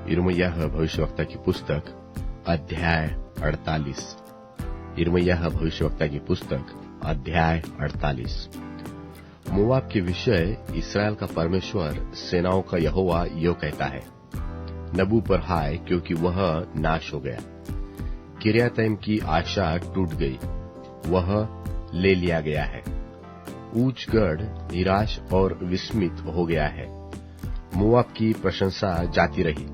यिर्मयाह भविष्यवक्ता की पुस्तक अध्याय 48। यिर्मयाह भविष्यवक्ता की पुस्तक अध्याय 48। मोआब के विषय इस्राएल का परमेश्वर सेनाओं का यहोवा यो कहता है, नबू पर हाय, क्योंकि वह नाश हो गया। किर्यातैम की आशा टूट गई, वह ले लिया गया है। ऊंच गढ़ निराश और विस्मित हो गया है। मोआब की प्रशंसा जाती रही,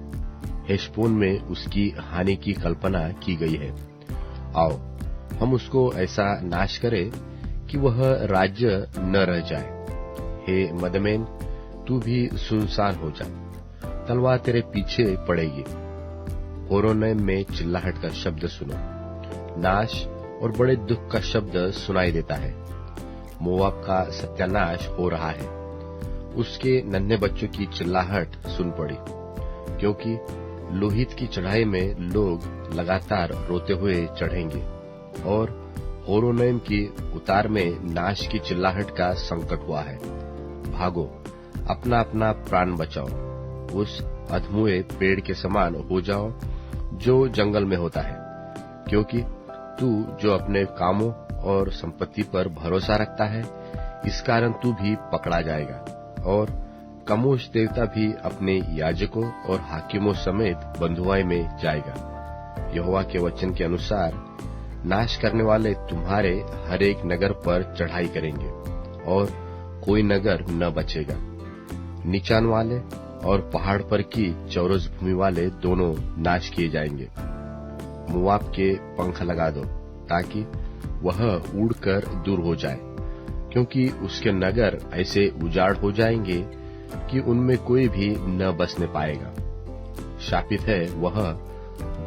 हेशबोन में उसकी हानि की कल्पना की गई है। आओ, हम उसको ऐसा नाश करें कि वह राज्य न रह जाए। हे मदमेन, तू भी सुनसान हो जा, तलवार तेरे पीछे पड़ेगी। होरोनैम में चिल्लाहट का शब्द सुनो, नाश और बड़े दुख का शब्द सुनाई देता है। मोआब का सत्यानाश हो रहा है, उसके नन्हे बच्चों की चिल्लाहट सुन पड़ी, क्योंकि लोहित की चढ़ाई में लोग लगातार रोते हुए चढ़ेंगे और होरोनैम की उतार में नाश की चिल्लाहट का संकट हुआ है। भागो, अपना अपना प्राण बचाओ, उस अधमुए पेड़ के समान हो जाओ जो जंगल में होता है, क्योंकि तू जो अपने कामों और संपत्ति पर भरोसा रखता है, इस कारण तू भी पकड़ा जाएगा। और कमोश देवता भी अपने याजकों और हाकिमों समेत बंधुआई में जाएगा। यहोवा के वचन के अनुसार नाश करने वाले तुम्हारे हर एक नगर पर चढ़ाई करेंगे और कोई नगर न बचेगा। नीचान वाले और पहाड़ पर की चौरस भूमि वाले दोनों नाश किए जाएंगे। मोआब के पंख लगा दो ताकि वह उड़कर दूर हो जाए, क्योंकि उसके नगर ऐसे उजाड़ हो जाएंगे कि उनमें कोई भी न बसने पाएगा। शापित है वह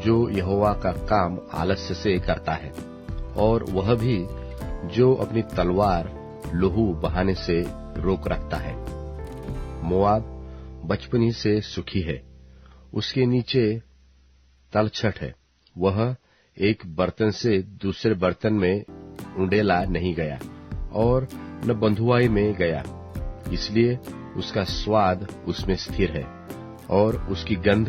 जो यहोवा का काम आलस्य से करता है, और वह भी जो अपनी तलवार लहू बहाने से रोक रखता है। मोआब बचपन ही से सुखी है, उसके नीचे तलछट है। वह एक बर्तन से दूसरे बर्तन में उंडेला नहीं गया और न बंधुआई में गया, इसलिए उसका स्वाद उसमें स्थिर है और उसकी गंध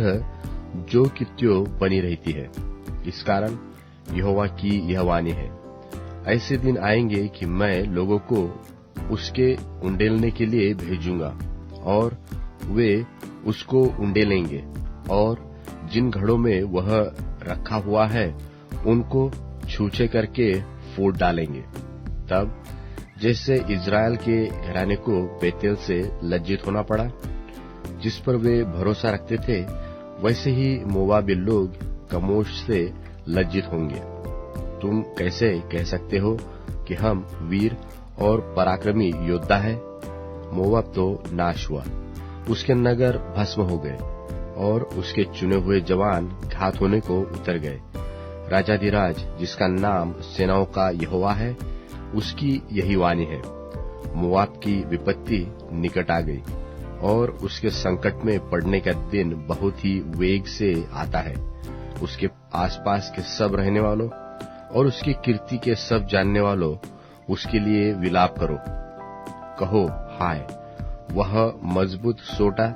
जो की त्यों बनी रहती है। इस कारण यहोवा की यह वाणी है, ऐसे दिन आएंगे कि मैं लोगों को उसके उंडेलने के लिए भेजूंगा और वे उसको उंडेलेंगे, और जिन घड़ों में वह रखा हुआ है उनको छूछे करके फोड़ डालेंगे। तब जैसे इज़राइल के घराने को बेतेल से लज्जित होना पड़ा, जिस पर वे भरोसा रखते थे, वैसे ही मोआबी लोग कमोश से लज्जित होंगे। तुम कैसे कह सकते हो कि हम वीर और पराक्रमी योद्धा है? मोआब तो नाश हुआ, उसके नगर भस्म हो गए और उसके चुने हुए जवान घात होने को उतर गए। राजाधिराज, जिसका नाम सेनाओं का यहोवा है, उसकी यही वाणी है। मोआब की विपत्ति निकट आ गई और उसके संकट में पड़ने का दिन बहुत ही वेग से आता है। उसके आसपास के सब रहने वालों और उसकी कीर्ति के सब जानने वालों उसके लिए विलाप करो। कहो, हाय, वह मजबूत सोटा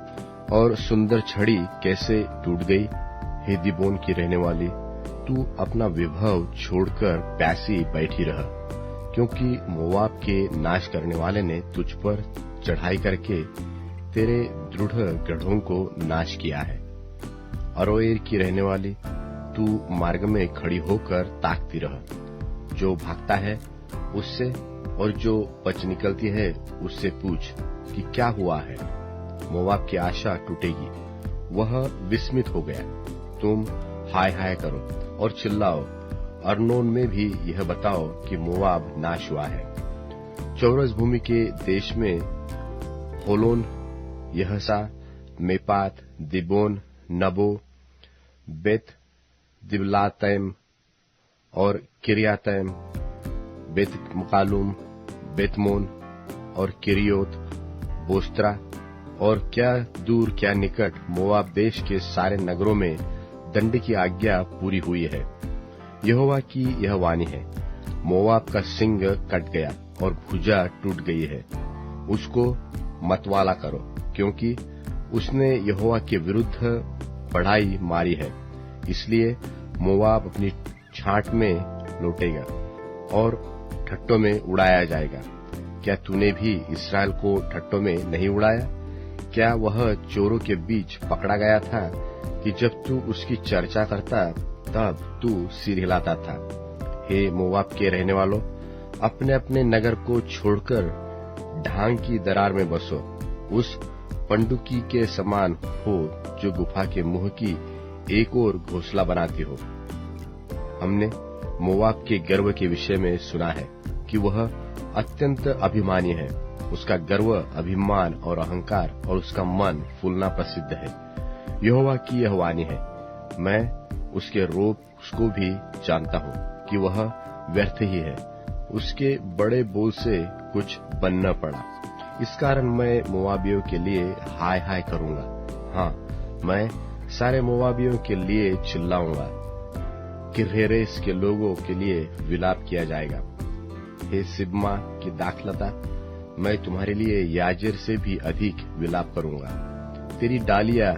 और सुंदर छड़ी कैसे टूट गई। हे दीबोन की रहने वाली, तू अपना विभव छोड़कर प्यासी बैठी रह, क्योंकि मोआब के नाश करने वाले ने तुझ पर चढ़ाई करके तेरे दृढ़ गढ़ों को नाश किया है। अरोएर की रहने वाली, तू मार्ग में खड़ी होकर ताकती रह। जो भागता है उससे और जो बच निकलती है उससे पूछ कि क्या हुआ है। मोआब की आशा टूटेगी, वह विस्मित हो गया। तुम हाय हाय करो और चिल्लाओ, अर्नोन में भी यह बताओ कि मोआब नाश हुआ है। चौरस भूमि के देश में होलोन, यहसा, मेपात, दिबोन, नबो, बेत दिबलातैम और किर्यातैम, बेत मकालूम, बेतमोन और किरियोत, बोस्त्रा और क्या दूर क्या निकट मोआब देश के सारे नगरों में दंड की आज्ञा पूरी हुई है। यहोवा की यह वाणी है, मोआब का सिंग कट गया और भुजा टूट गई है। उसको मतवाला करो, क्योंकि उसने यहोवा के विरुद्ध बढ़ाई मारी है, इसलिए मोआब अपनी छांट में लौटेगा और ठट्टों में उड़ाया जाएगा। क्या तूने भी इसराइल को ठट्टों में नहीं उड़ाया? क्या वह चोरों के बीच पकड़ा गया था कि जब तू उसकी चर्चा करता तब तू सिर हिलाता था? हे मोआब के रहने वालों, अपने अपने नगर को छोड़कर ढांग की दरार में बसो, उस पंडुकी के समान हो जो गुफा के मुंह की एक और घोंसला बनाती हो। हमने मोआब के गर्व के विषय में सुना है कि वह अत्यंत अभिमानी है। उसका गर्व, अभिमान और अहंकार और उसका मन फूलना प्रसिद्ध है। यहोवा की यह वाणी है, मैं उसके रोब को भी जानता हूँ कि वह व्यर्थ ही है, उसके बड़े बोल से कुछ बन न पड़ा। इस कारण मैं मोआबियों के लिए हाय हाय करूंगा। हाँ, मैं सारे मोआबियों के लिए चिल्लाऊंगा। किर्हेरेस के लोगों के लिए विलाप किया जाएगा। हे सिब्मा की दाखलता, मैं तुम्हारे लिए याजेर से भी अधिक विलाप करूंगा। तेरी डालियां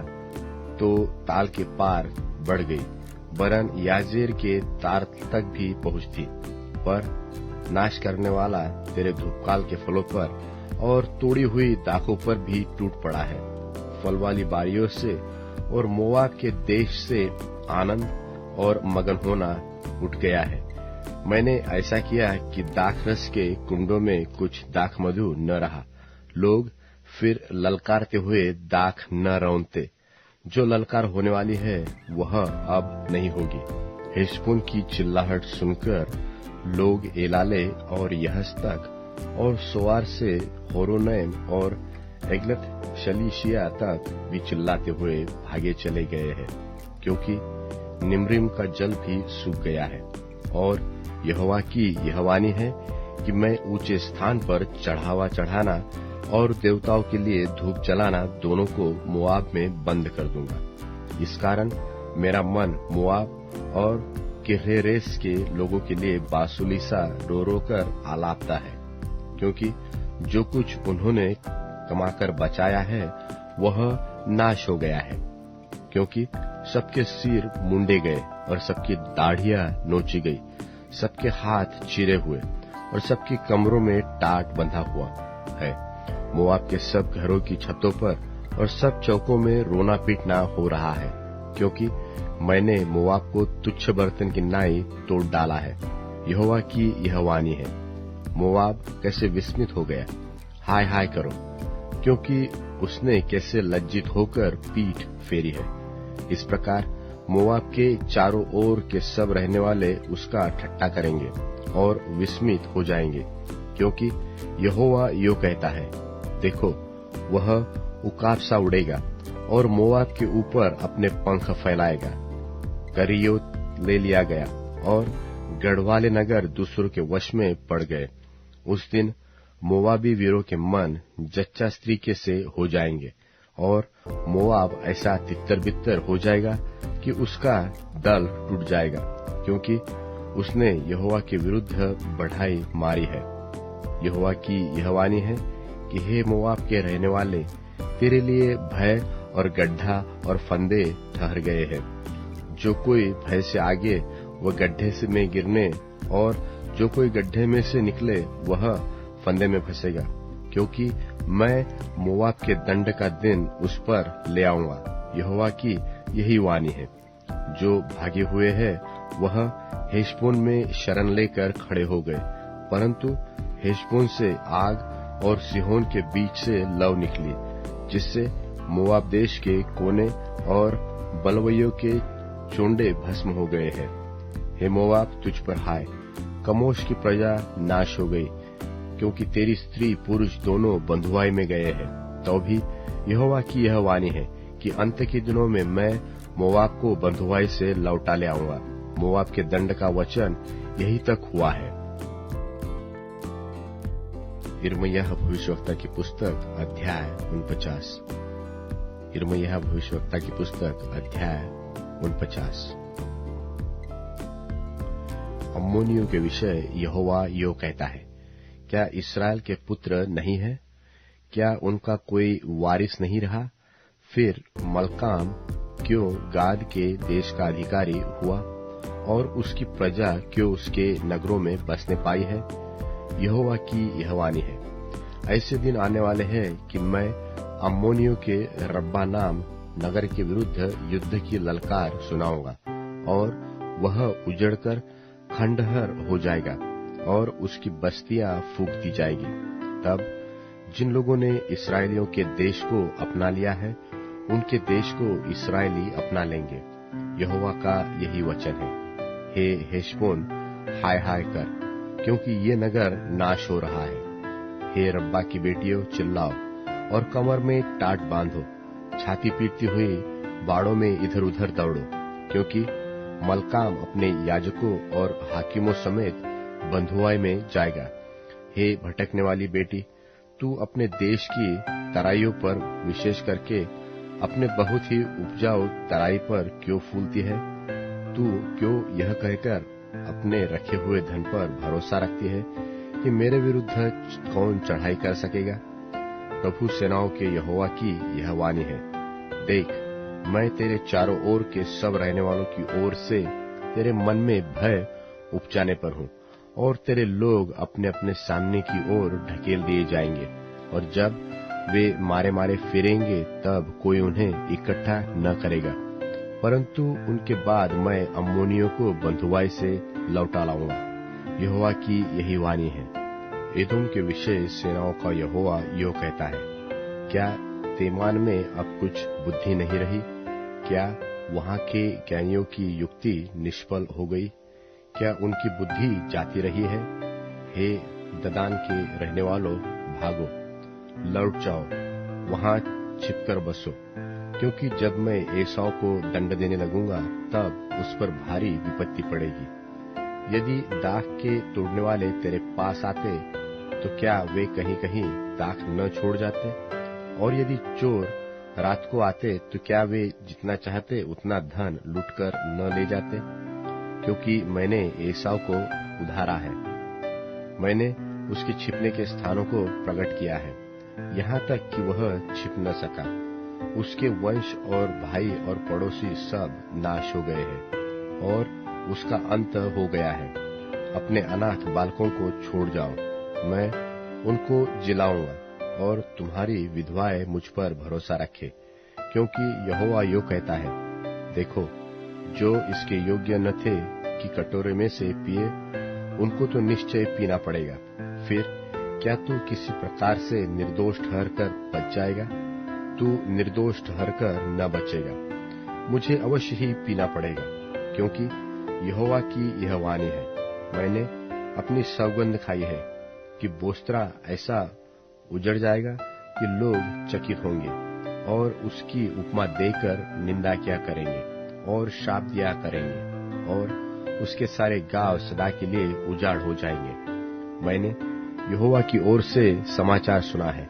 तो ताल के पार बढ़ गई, वरन याजेर के तार तक भी पहुंचती, पर नाश करने वाला तेरे धूपकाल के फलों पर और तोड़ी हुई दाखों पर भी टूट पड़ा है। फल वाली बारियों से और मोआब के देश से आनंद और मगन होना उठ गया है। मैंने ऐसा किया कि दाखरस के कुंडों में कुछ दाख मधु न रहा। लोग फिर ललकारते हुए दाख न रौंदते। जो ललकार होने वाली है वह अब नहीं होगी। हेशबोन की चिल्लाहट सुनकर लोग एलाले और यहस तक और सोआर से होरोनैम और एग्लत शलीशिया तक भी चिल्लाते हुए भागे चले गए हैं, क्योंकि निम्रिम का जल भी सूख गया है। और यहोवा की यह वाणी है कि मैं ऊंचे स्थान पर चढ़ावा चढ़ाना और देवताओं के लिए धूप जलाना दोनों को मोआब में बंद कर दूंगा। इस कारण मेरा मन मोआब और किर्हेरेस के लोगों के लिए बांसुरी सा रो रो कर आलापता है, क्योंकि जो कुछ उन्होंने कमाकर बचाया है वह नाश हो गया है। क्योंकि सबके सिर मुंडे गए और सबकी दाढ़ियां नोची गई, सबके हाथ चीरे हुए और सबकी कमरों में टाट बंधा हुआ है। मोआब के सब घरों की छतों पर और सब चौकों में रोना पीटना हो रहा है, क्योंकि मैंने मोआब को तुच्छ बर्तन की नाई तोड़ डाला है। यहोवा की यह वाणी है। मोआब कैसे विस्मित हो गया, हाय हाय करो, क्योंकि उसने कैसे लज्जित होकर पीठ फेरी है। इस प्रकार मोआब के चारों ओर के सब रहने वाले उसका ठट्ठा करेंगे और विस्मित हो जाएंगे, क्योंकि यहोवा यो कहता है, देखो वह उकाब सा उड़ेगा और मोआब के ऊपर अपने पंख फैलाएगा। करियोत ले लिया गया और गढ़वाले नगर दूसरों के वश में पड़ गए। उस दिन मोआबी वीरों के मन जच्चा स्त्री के से हो जाएंगे और मोआब ऐसा तितर बितर हो जाएगा कि उसका दल टूट जाएगा, क्योंकि उसने यहोवा के विरुद्ध बढ़ाई मारी है। यहोवा की यह वाणी है कि हे मोआब के रहने वाले, तेरे लिए भय और गड्ढा और फंदे ठहर गए हैं। जो कोई भय से आगे वह गड्ढे से में गिरने और जो कोई गड्ढे में से निकले वह फंदे में फंसेगा, क्योंकि मैं मोआब के दंड का दिन उस पर ले आऊंगा। यहोवा की यही वाणी है। जो भागे हुए हैं वह हेशबोन में शरण लेकर खड़े हो गए, परंतु हेशबोन से आग और सिहोन के बीच से लव निकली, जिससे मोआब देश के कोने और बलवइयों के चोंडे भस्म हो गए हैं। हे मोआब, तुझ पर हाय, कमोश की प्रजा नाश हो गई, क्योंकि तेरी स्त्री पुरुष दोनों बंधुआई में गए हैं। तो भी यहोवा की यह वाणी है कि अंत के दिनों में मैं मोआब को बंधुआई से लौटा ले आऊंगा। मोआब के दंड का वचन यही तक हुआ है। यिर्मयाह भविष्यवक्ता की पुस्तक अध्याय 49। यिर्मयाह भविष्यवक्ता की पुस्तक अध्याय 49। अम्मोनियों के विषय यहोवा यो कहता है, क्या इस्राएल के पुत्र नहीं है? क्या उनका कोई वारिस नहीं रहा? फिर मलकाम क्यों गाद के देश का अधिकारी हुआ और उसकी प्रजा क्यों उसके नगरों में बसने पाई है? यहोवा की यह वाणी है, ऐसे दिन आने वाले हैं कि मैं अम्मोनियों के रब्बा नाम नगर के विरुद्ध युद्ध की ललकार सुनाऊंगा और वह उजड़कर खंडहर हो जाएगा और उसकी बस्तियां फूंक दी जाएगी। तब जिन लोगों ने इस्राएलियों के देश को अपना लिया है, उनके देश को इस्राएली अपना लेंगे। यहोवा का यही वचन है। हे हेशबोन, हाय हाय कर, क्योंकि ये नगर नाश हो रहा है। हे रब्बा की बेटियों, चिल्लाओ और कमर में टाट बांधो, छाती पीटती हुई बाड़ों में इधर उधर दौड़ो, क्योंकि मलकाम अपने याजकों और हाकिमों समेत बंधुआई में जाएगा। हे भटकने वाली बेटी, तू अपने देश की तराइयों पर, विशेष करके अपने बहुत ही उपजाऊ तराई पर क्यों फूलती है? तू क्यों यह कहकर अपने रखे हुए धन पर भरोसा रखती है कि मेरे विरुद्ध कौन चढ़ाई कर सकेगा? प्रभु सेनाओं के यहोवा की यह वाणी है, देख, मैं तेरे चारों ओर के सब रहने वालों की ओर से तेरे मन में भय उपजाने पर हूँ, और तेरे लोग अपने अपने सामने की ओर ढकेल दिए जाएंगे, और जब वे मारे मारे फिरेंगे तब कोई उन्हें इकट्ठा न करेगा, परंतु उनके बाद मैं अम्मोनियों को बंधुआई से लौटा लाऊंगा। यहोवा की यही वाणी है। एदोम के विषय सेनाओं का यहोवा यो कहता है, क्या तेमान में अब कुछ बुद्धि नहीं रही? क्या वहां के ज्ञानियों की युक्ति निष्फल हो गई? क्या उनकी बुद्धि जाती रही है? हे ददान के रहने वालों, भागो, लौट जाओ, वहां छिपकर बसो, क्योंकि जब मैं एसाव को दंड देने लगूंगा तब उस पर भारी विपत्ति पड़ेगी। यदि दाख के तोड़ने वाले तेरे पास आते तो क्या वे कहीं कहीं दाख न छोड़ जाते? और यदि चोर रात को आते तो क्या वे जितना चाहते उतना धन लूटकर न ले जाते? क्योंकि मैंने एसाव को उधारा है, मैंने उसके छिपने के स्थानों को प्रकट किया है, यहाँ तक कि वह छिप न सका। उसके वंश और भाई और पड़ोसी सब नाश हो गए हैं और उसका अंत हो गया है। अपने अनाथ बालकों को छोड़ जाओ, मैं उनको जिलाऊंगा और तुम्हारी विधवाएं मुझ पर भरोसा रखे, क्योंकि यहोवा यो कहता है, देखो, जो इसके योग्य न थे कि कटोरे में से पिए, उनको तो निश्चय पीना पड़ेगा। फिर क्या तू किसी प्रकार से निर्दोष ठहरकर बच जाएगा? तू निर्दोष ठहरकर न बचेगा, मुझे अवश्य ही पीना पड़ेगा, क्योंकि यहोवा की यह वाणी है। मैंने अपनी सौगंध खाई है कि बोस्त्रा ऐसा उजड़ जाएगा कि लोग चकित होंगे और उसकी उपमा देकर निंदा किया करेंगे और शाप दिया करेंगे, और उसके सारे गांव सदा के लिए उजाड़ हो जाएंगे। मैंने यहोवा की ओर से समाचार सुना है,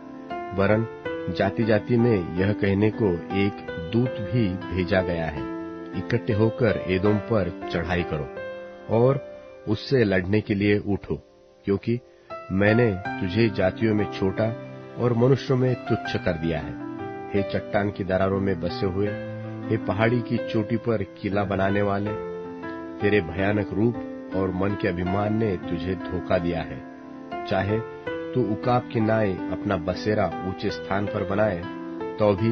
वरन जाति जाति में यह कहने को एक दूत भी भेजा गया है, इकट्ठे होकर एदोम पर चढ़ाई करो और उससे लड़ने के लिए उठो, क्योंकि मैंने तुझे जातियों में छोटा और मनुष्यों में तुच्छ कर दिया है। हे चट्टान की दरारों में बसे हुए, हे पहाड़ी की चोटी पर किला बनाने वाले, तेरे भयानक रूप और मन के अभिमान ने तुझे धोखा दिया है। चाहे तू उकाब की नाई अपना बसेरा ऊंचे स्थान पर बनाए, तो भी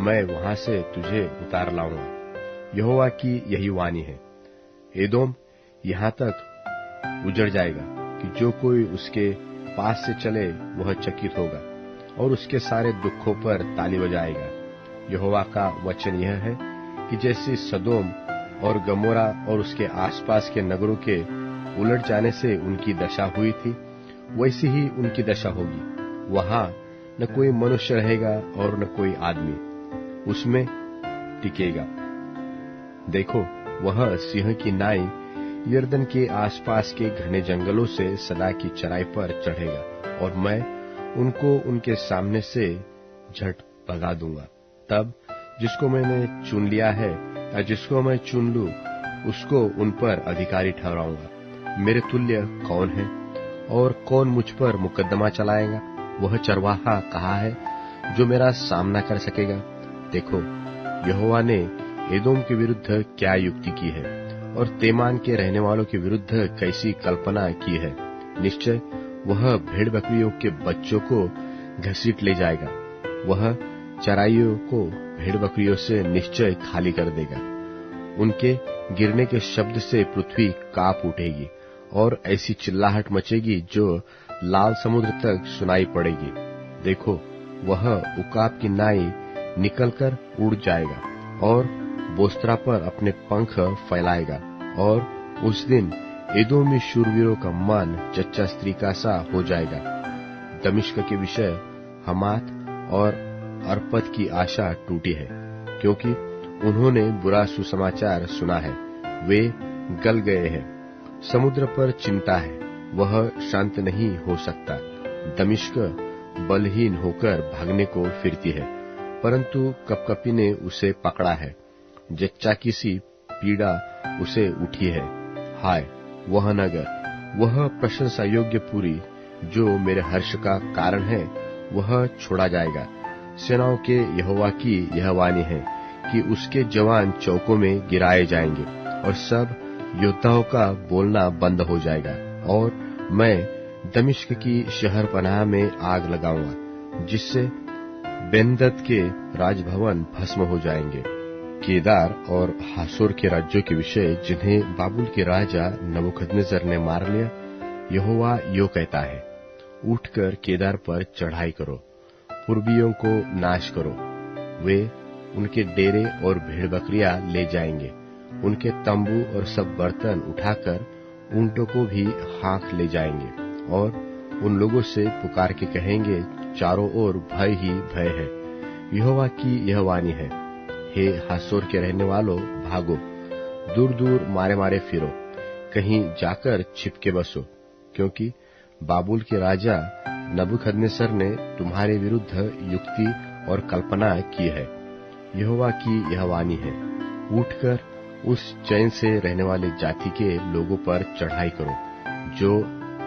मैं वहां से तुझे उतार लाऊंगा। यहोवा की यही वाणी है। एदोम यहाँ तक उजड़ जाएगा कि जो कोई उसके पास से चले वह चकित होगा और उसके सारे दुखों पर ताली बजाएगा। यहोवा का वचन यह है कि जैसी सदोम और गमोरा और उसके आसपास के नगरों के उलट जाने से उनकी दशा हुई थी, वैसी ही उनकी दशा होगी। वहां न कोई मनुष्य रहेगा और न कोई आदमी उसमें टिकेगा। देखो, वह सिंह की नाई यर्दन के आसपास के घने जंगलों से सदा की चराई पर चढ़ेगा और मैं उनको उनके सामने से झट भगा दूंगा। तब जिसको मैंने चुन लिया है या जिसको मैं चुन लूं, उसको उन पर अधिकारी ठहराऊंगा। मेरे तुल्य कौन है और कौन मुझ पर मुकदमा चलाएगा? वह चरवाहा कहाँ है जो मेरा सामना कर सकेगा? देखो, यहोवा ने एदोम के विरुद्ध क्या युक्ति की है और तेमान के रहने वालों के विरुद्ध कैसी कल्पना की है। निश्चय वह भेड़ बकरियों के बच्चों को घसीट ले जाएगा, वह चराइयों को भेड़ बकरियों से निश्चय खाली कर देगा। उनके गिरने के शब्द से पृथ्वी कांप उठेगी और ऐसी चिल्लाहट मचेगी जो लाल समुद्र तक सुनाई पड़ेगी। देखो, वह उकाब की नाई निकलकर उड़ जाएगा और बोस्त्रा पर अपने पंख फैलाएगा। और उस दिन एदोमी शूरवीरों का मन जच्चा स्त्री का सा हो जाएगा। दमिश्क के विषय हमात और अर्पद की आशा टूटी है, क्योंकि उन्होंने बुरा सुसमाचार सुना है, वे गल गए हैं। समुद्र पर चिंता है, वह शांत नहीं हो सकता। दमिश्क बलहीन होकर भागने को फिरती है, परंतु कपकपी ने उसे पकड़ा है। जच्चा की सी पीड़ा उसे उठी है। हाय वह नगर, वह प्रशंसा योग्य पुरी जो मेरे हर्ष का कारण है, वह छोड़ा जाएगा। सेनाओं के यहोवा की यह वाणी है कि उसके जवान चौकों में गिराए जाएंगे और सब योद्धाओं का बोलना बंद हो जाएगा। और मैं दमिश्क की शहर पनाह में आग लगाऊंगा, जिससे बेनदद के राजभवन भस्म हो जाएंगे। केदार और हासोर के राज्यों के विषय जिन्हें बाबुल के राजा नबूकदनेस्सर ने मार लिया, यहोवा यो कहता है, उठकर केदार पर चढ़ाई करो, पूर्वियों को नाश करो। वे उनके डेरे और भेड़ बकरियां ले जाएंगे, उनके तंबू और सब बर्तन उठाकर ऊंटों को भी हाँक ले जाएंगे। और उन लोगों से पुकार के कहेंगे, चारों ओर भय ही भय है। यहोवा की यह वाणी है, हे हासोर के रहने वालों, भागो, दूर दूर मारे मारे फिरो, कहीं जाकर छिपके बसो, क्योंकि बाबुल के राजा नबूकदनेस्सर ने तुम्हारे विरुद्ध युक्ति और कल्पना की है। यहोवा की यह वाणी है, उठकर उस चैन से रहने वाले जाति के लोगों पर चढ़ाई करो जो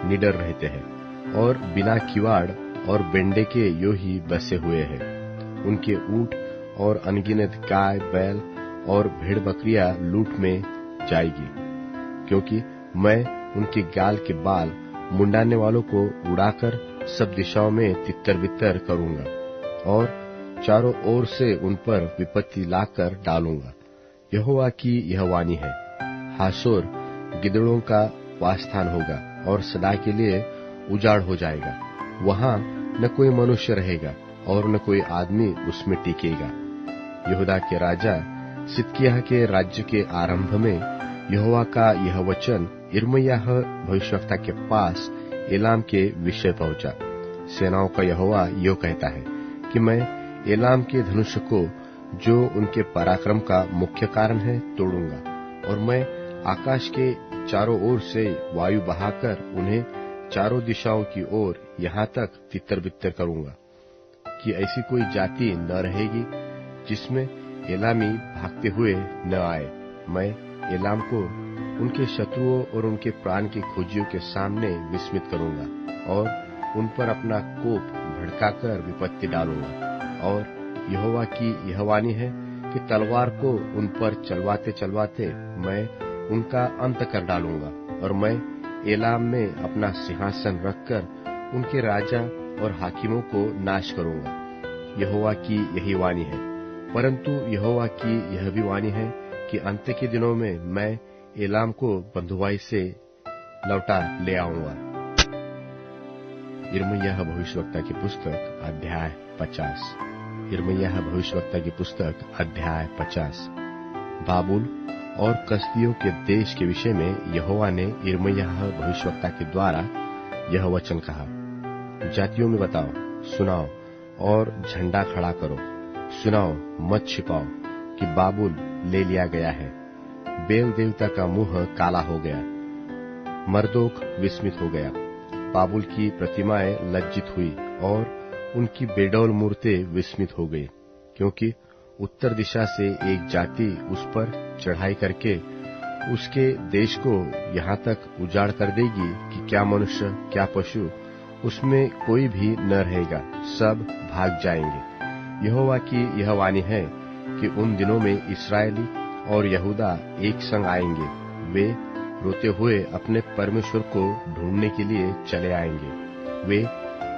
निडर रहते हैं और बिना किवाड़ और बेंडे के यो ही बसे हुए हैं। उनके ऊंट और अनगिनत गाय बैल और भेड़ बकरियां लूट में जाएगी, क्योंकि मैं उनके गाल के बाल मुंडाने वालों को उड़ाकर सब दिशाओं में तितर बितर करूंगा और चारों ओर से उन पर विपत्ति लाकर डालूंगा। यहोवा की यह वाणी है, हासोर गिदड़ों का वासस्थान होगा और सदा के लिए उजाड़ हो जाएगा। वहां न कोई मनुष्य रहेगा और न कोई आदमी उसमें टिकेगा। यहूदा के राजा सिदकिय्याह के राज्य के आरंभ में यहोवा का यह वचन यिर्मयाह भविष्यवक्ता के पास एलाम के विषय पहुंचा। सेनाओं का यहोवा यो कहता है कि मैं एलाम के धनुष को, जो उनके पराक्रम का मुख्य कारण है, तोड़ूंगा, और मैं आकाश के चारों ओर से वायु बहाकर उन्हें चारों दिशाओं की ओर यहाँ तक तितर बितर करूंगा कि ऐसी कोई जाति न रहेगी जिसमें एलामी भागते हुए न आए। मैं एलाम को उनके शत्रुओं और उनके प्राण के खोजियों के सामने विस्मित करूंगा और उन पर अपना कोप भड़काकर विपत्ति डालूंगा। और यहोवा की यह वाणी है कि तलवार को उन पर चलवाते चलवाते मैं उनका अंत कर डालूंगा और मैं एलाम में अपना सिंहासन रखकर उनके राजा और हाकिमों को नाश करूंगा। यहोवा की यही वाणी है। परंतु यहोवा की यह भी वाणी है कि अंत के दिनों में मैं एलाम को बंधुआई से लौटा ले आऊंगा। यिर्मयाह भविष्यवक्ता की पुस्तक अध्याय 50। यिर्मयाह भविष्यवक्ता की पुस्तक अध्याय 50। बाबुल और कसदियों के देश के विषय में यहोवा ने यिर्मयाह भविष्यवक्ता के द्वारा यह वचन कहा। जातियों में बताओ, सुनाओ और झंडा खड़ा करो, सुनाओ मत छिपाओ कि बाबुल ले लिया गया है। बेल देवता का मुंह काला हो गया, मर्दोक विस्मित हो गया। बाबुल की प्रतिमाएं लज्जित हुई और उनकी बेडौल मूर्तें विस्मित हो गई, क्योंकि उत्तर दिशा से एक जाति उस पर चढ़ाई करके उसके देश को यहाँ तक उजाड़ कर देगी कि क्या मनुष्य क्या पशु उसमें कोई भी न रहेगा, सब भाग जाएंगे। यहोवा की यह वाणी है कि उन दिनों में इस्राएली और यहूदा एक संग आएंगे। वे रोते हुए अपने परमेश्वर को ढूंढने के लिए चले आएंगे। वे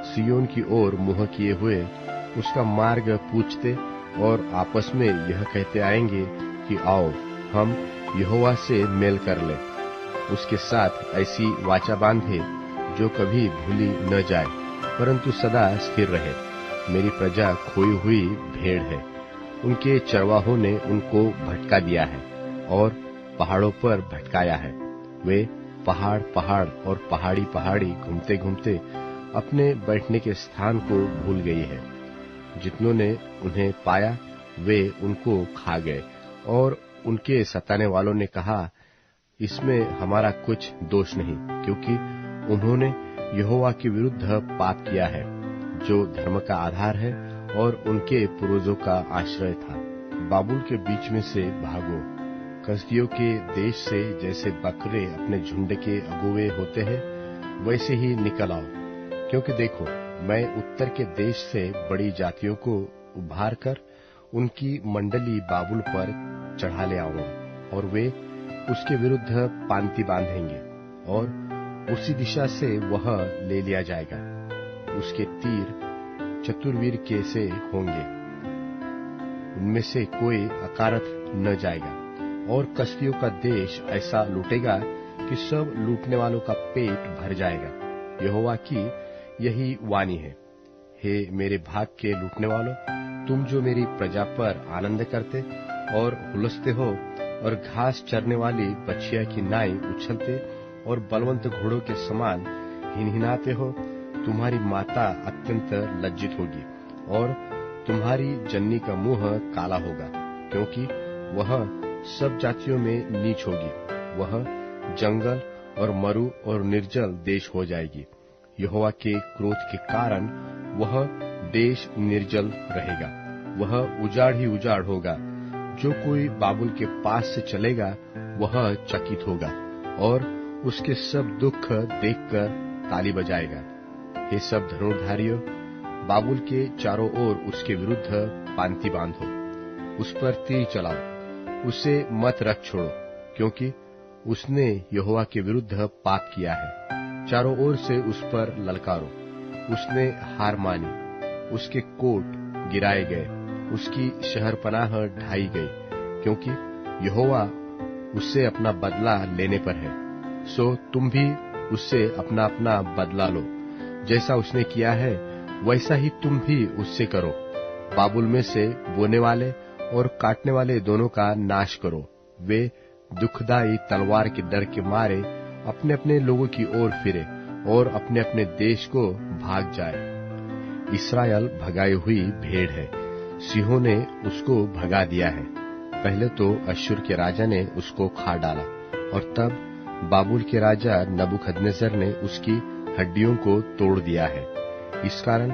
सियोन की ओर मुंह किए हुए उसका मार्ग पूछते और आपस में यह कहते आएंगे कि आओ हम यहोवा से मेल कर लें, उसके साथ ऐसी वाचा बांधे जो कभी भूली न जाए परंतु सदा स्थिर रहे। मेरी प्रजा खोई हुई भेड़ है, उनके चरवाहों ने उनको भटका दिया है और पहाड़ों पर भटकाया है। वे पहाड़ पहाड़ और पहाड़ी पहाड़ी घूमते घूमते अपने बैठने के स्थान को भूल गई है। जितनों ने उन्हें पाया वे उनको खा गए और उनके सताने वालों ने कहा, इसमें हमारा कुछ दोष नहीं, क्योंकि उन्होंने यहोवा के विरुद्ध पाप किया है, जो धर्म का आधार है और उनके पूर्वजों का आश्रय था। बाबुल के बीच में से भागो, कसदियों के देश से जैसे बकरे अपने झुंड के अगुवे होते हैं, वैसे ही निकल आओ। क्योंकि देखो, मैं उत्तर के देश से बड़ी जातियों को उभार कर उनकी मंडली बाबुल पर चढ़ा ले आऊंगा और वे उसके विरुद्ध पांति बांधेंगे और उसी दिशा से वह ले लिया जाएगा। उसके तीर चतुर्वीर के से होंगे, उनमें से कोई अकारथ न जाएगा। और कसदियों का देश ऐसा लूटेगा कि सब लूटने वालों का पेट भर जाएगा। यहोवा की यही वाणी है। हे मेरे भाग के लूटने वालों, तुम जो मेरी प्रजा पर आनंद करते और हुलसते हो और घास चरने वाली बछिया की नाई उछलते और बलवंत घोड़ों के समान हिनहिनाते हो, तुम्हारी माता अत्यंत लज्जित होगी और तुम्हारी जननी का मुंह काला होगा, क्योंकि वह सब जातियों में नीच होगी। वह जंगल और मरु और निर्जल देश हो जाएगी। यहोवा के क्रोध के कारण वह देश निर्जल रहेगा, वह उजाड़ ही उजाड़ होगा। जो कोई बाबुल के पास से चलेगा वह चकित होगा और उसके सब दुख देखकर ताली बजाएगा। हे सब धनुर्धारियों, बाबुल के चारों ओर उसके विरुद्ध पांति बांधो, उस पर तीर चलाओ, उसे मत रख छोड़ो, क्योंकि उसने यहोवा के विरुद्ध पाप किया है। चारों ओर से उस पर ललकारो, उसने हार मानी, उसके कोट गिराए गए, उसकी शहरपनाह ढाई गई, क्योंकि यहोवा उससे अपना बदला लेने पर है। सो तुम भी उससे अपना अपना बदला लो, जैसा उसने किया है वैसा ही तुम भी उससे करो। बाबुल में से बोने वाले और काटने वाले दोनों का नाश करो। वे दुखदाई तलवार के डर के मारे अपने अपने लोगों की ओर फिरे और अपने अपने देश को भाग जाए। इस्राएल भगाई हुई भेड़ है, सिंहों ने उसको भगा दिया है। पहले तो अश्शूर के राजा ने उसको खा डाला और तब बाबुल के राजा नबूकदनेस्सर ने उसकी हड्डियों को तोड़ दिया है। इस कारण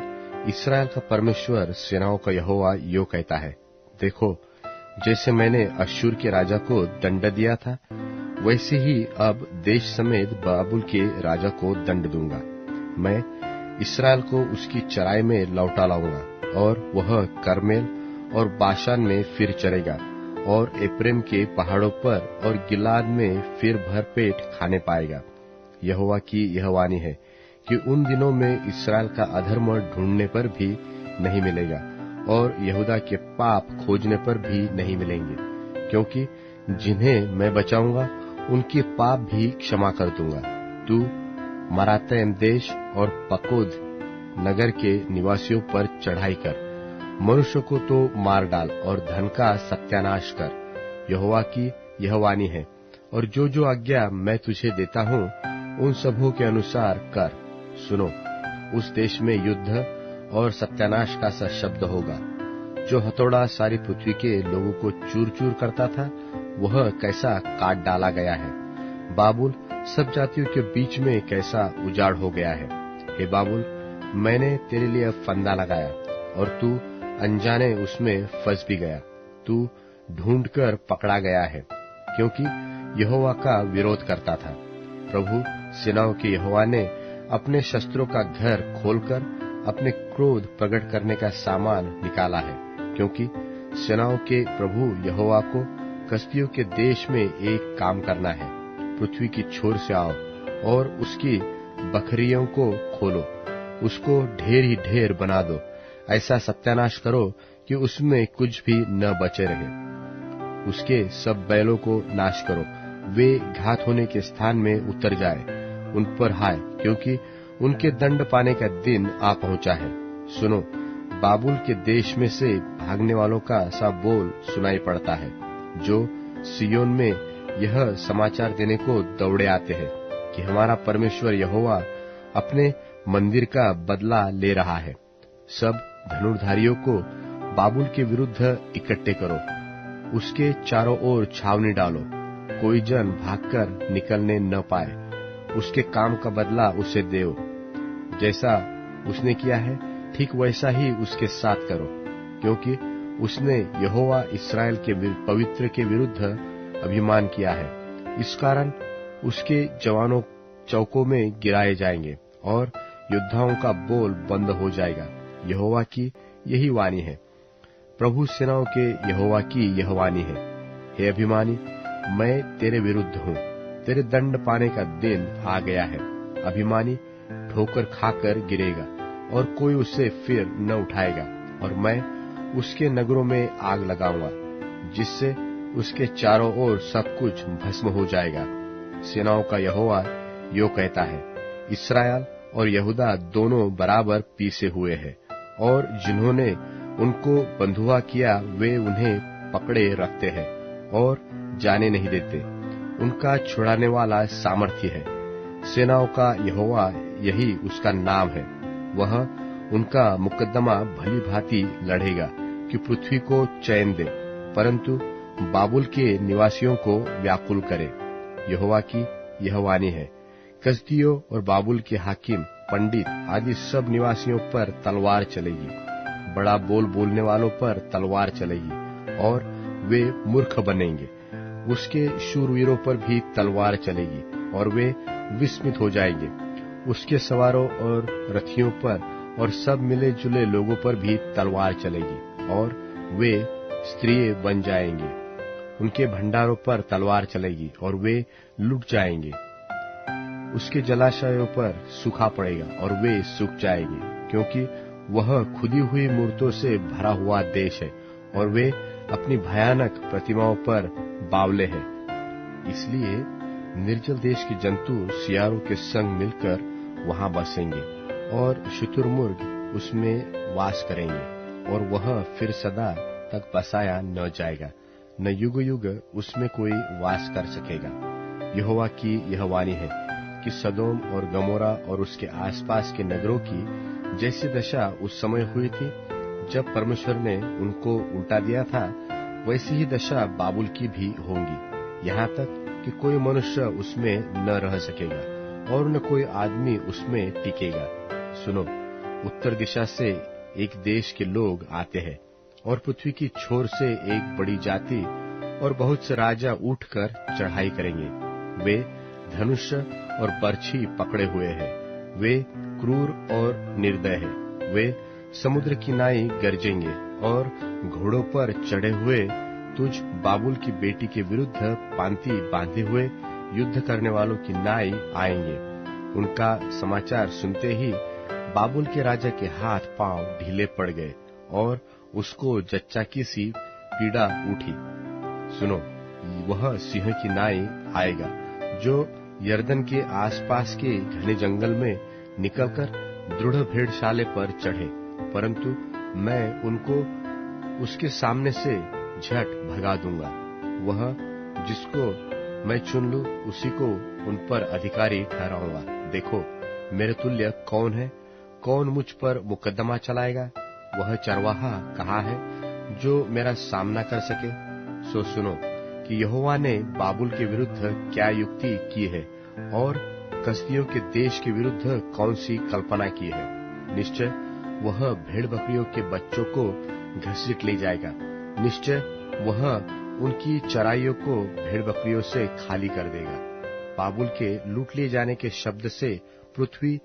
इस्राएल का परमेश्वर सेनाओं का यहोवा यो कहता है, देखो, जैसे मैंने अश्शूर के राजा को दंड दिया था, वैसे ही अब देश समेत बाबुल के राजा को दंड दूंगा। मैं इस्राएल को उसकी चराई में लौटा लाऊंगा और वह कर्मेल और बाशान में फिर चरेगा और एप्रेम के पहाड़ों पर और गिलाद में फिर भरपेट खाने पाएगा। यहोवा की यह वाणी है कि उन दिनों में इस्राएल का अधर्म ढूंढने पर भी नहीं मिलेगा और यहूदा के पाप खोजने पर भी नहीं मिलेंगे, क्योंकि जिन्हें मैं बचाऊंगा उनके पाप भी क्षमा कर दूंगा। तू मरातैम देश और पकोद नगर के निवासियों पर चढ़ाई कर, मनुष्य को तो मार डाल और धन का सत्यानाश कर। यहोवा की यह वाणी है। और जो जो आज्ञा मैं तुझे देता हूँ उन सबों के अनुसार कर। सुनो, उस देश में युद्ध और सत्यानाश का सा शब्द होगा। जो हथौड़ा सारी पृथ्वी के लोगों को चूर चूर करता था, वह कैसा काट डाला गया है। बाबुल सब जातियों के बीच में कैसा उजाड़ हो गया है। हे बाबुल, मैंने तेरे लिए फंदा लगाया और तू अनजाने उसमें फंस भी गया। तू ढूंढकर पकड़ा गया है, क्योंकि यहोवा का विरोध करता था। प्रभु सेनाओं के यहोवा ने अपने शस्त्रों का घर खोलकर अपने क्रोध प्रकट करने का सामान निकाला है, क्योंकि सेनाओं के प्रभु यहोवा को कसदियों के देश में एक काम करना है। पृथ्वी की छोर से आओ और उसकी बकरियों को खोलो, उसको ढेर ही ढेर बना दो, ऐसा सत्यानाश करो कि उसमें कुछ भी न बचे रहे। उसके सब बैलों को नाश करो, वे घात होने के स्थान में उतर जाए। उन पर हाय, क्योंकि उनके दंड पाने का दिन आ पहुंचा है। सुनो, बाबुल के देश में से भागने वालों का सा बोल सुनाई पड़ता है, जो सियोन में यह समाचार देने को दौड़े आते हैं कि हमारा परमेश्वर यहोवा अपने मंदिर का बदला ले रहा है। सब धनुर्धारियों को बाबुल के विरुद्ध इकट्ठे करो, उसके चारों ओर छावनी डालो, कोई जन भागकर निकलने न पाए। उसके काम का बदला उसे देओ, जैसा उसने किया है ठीक वैसा ही उसके साथ करो, क्योंकि उसने यहोवा इस्राएल के पवित्र के विरुद्ध अभिमान किया है। इस कारण उसके जवानों चौकों में गिराए जाएंगे और योद्धाओं का बोल बंद हो जाएगा। यहोवा की यही वाणी है, प्रभु सेनाओं के यहोवा की यह वाणी है। हे अभिमानी, मैं तेरे विरुद्ध हूँ, तेरे दंड पाने का दिन आ गया है। अभिमानी ठोकर खाकर गिरेगा और कोई उसे फिर न उठाएगा, और मैं उसके नगरों में आग लगाऊंगा, जिससे उसके चारों ओर सब कुछ भस्म हो जाएगा। सेनाओं का यहोवा यो कहता है, इस्राएल और यहूदा दोनों बराबर पीसे हुए हैं, और जिन्होंने उनको बंधुआ किया वे उन्हें पकड़े रखते हैं और जाने नहीं देते। उनका छुड़ाने वाला सामर्थ्य है, सेनाओं का यहोवा यही उसका नाम है। वह उनका मुकद्दमा भली भांति लड़ेगा कि पृथ्वी को चैन दे, परंतु बाबुल के निवासियों को व्याकुल करे। यहोवा की यह वाणी है, कसदियों और बाबुल के हाकिम, पंडित आदि सब निवासियों पर तलवार चलेगी, बड़ा बोल बोलने वालों पर तलवार चलेगी, और वे मूर्ख बनेंगे। उसके शूरवीरों पर भी तलवार चलेगी, और वे विस्मित हो जाएंगे। उसके सवारों और रथियों पर और सब मिले जुले लोगों पर भी तलवार चलेगी, और वे स्त्रियें बन जाएंगे। उनके भंडारों पर तलवार चलेगी, और वे लुट जाएंगे। उसके जलाशयों पर सूखा पड़ेगा, और वे सूख जाएंगे, क्योंकि वह खुदी हुई मूर्तों से भरा हुआ देश है, और वे अपनी भयानक प्रतिमाओं पर बावले हैं। इसलिए निर्जल देश के जंतु सियारों के संग मिलकर वहां बसेंगे, और शुतुरमुर्ग उसमें वास करेंगे, और वह फिर सदा तक बसाया न जाएगा, न युग युग उसमें कोई वास कर सकेगा। यहोवा की यह वाणी है कि सदोम और गमोरा और उसके आसपास के नगरों की जैसी दशा उस समय हुई थी जब परमेश्वर ने उनको उल्टा दिया था, वैसी ही दशा बाबुल की भी होंगी, यहाँ तक कि कोई मनुष्य उसमें न रह सकेगा और न कोई आदमी उसमें टिकेगा। सुनो, उत्तर दिशा से एक देश के लोग आते हैं, और पृथ्वी की छोर से एक बड़ी जाति और बहुत से राजा उठकर चढ़ाई करेंगे। वे धनुष और बर्छी पकड़े हुए हैं, वे क्रूर और निर्दय हैं। वे समुद्र की नाई गरजेंगे, और घोड़ों पर चढ़े हुए तुझ बाबुल की बेटी के विरुद्ध पांति बांधे हुए युद्ध करने वालों की नाई आएंगे। उनका समाचार सुनते ही बाबुल के राजा के हाथ पांव ढीले पड़ गए, और उसको जच्चा की सी पीड़ा उठी। सुनो, वह सिंह की नाई आएगा, जो यर्दन के आसपास के घने जंगल में निकलकर दृढ़ भेड़शाले पर चढ़े, परंतु मैं उनको उसके सामने से झट भगा दूंगा। वह जिसको मैं चुन लूं उसी को उन पर अधिकारी ठहराऊंगा। देखो, मेरे तुल्य कौन है? कौन मुझ पर मुकदमा चलाएगा? वह चरवाहा कहाँ है जो मेरा सामना कर सके? सो सुनो कि यहोवा ने बाबुल के विरुद्ध क्या युक्ति की है, और कसदियों के देश के विरुद्ध कौन सी कल्पना की है। निश्चय वह भेड़ बकरियों के बच्चों को घसीट ले जाएगा, निश्चय वह उनकी चराइयों को भेड़ बकरियों से खाली कर देगा। बाबुल के लूट लिए जाने के शब्द से पृथ्वी